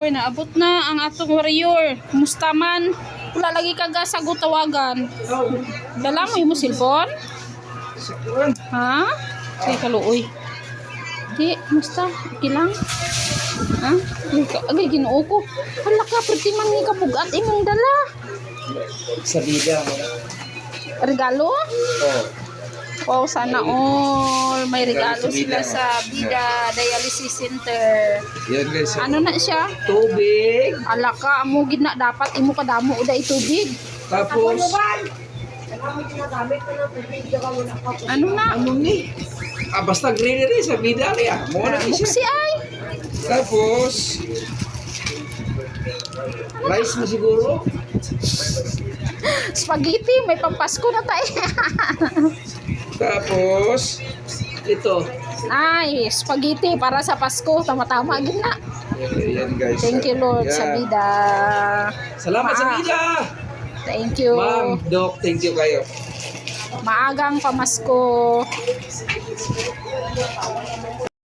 Uy, naabot na ang atong warrior. Kumusta man? Wala lagi kaga sa tawagan. Dala mo yung cellphone? Ha? Say kaluoy. Di, kumusta? Okay lang? Ha? Agay ginoo ko. Hala ka, pretty man ni kapugat imong dala. Sa bida. Regalo? Oh. Wow, sana all. May regalo sila sa Bida Dialysis Center. Yan guys. Ano na siya? Tubig. Ala ka, amo gid na dapat imo kadamo uda itubig. Tapos. Ano na? Ano ni? Basta greenery sa bida niya. Mo na siya. Buksi ay. Tapos. Rice mo siguro. Spaghetti, may pampasko na tayo. Tapos. Ito. Ay, spaghetti para sa Pasko. Tama-tama gid na. Yan guys. Thank you Lord Yan. sa Bida. Salamat sa bida. Thank you. Ma'am, Doc, thank you kayo. Maagang pamasko.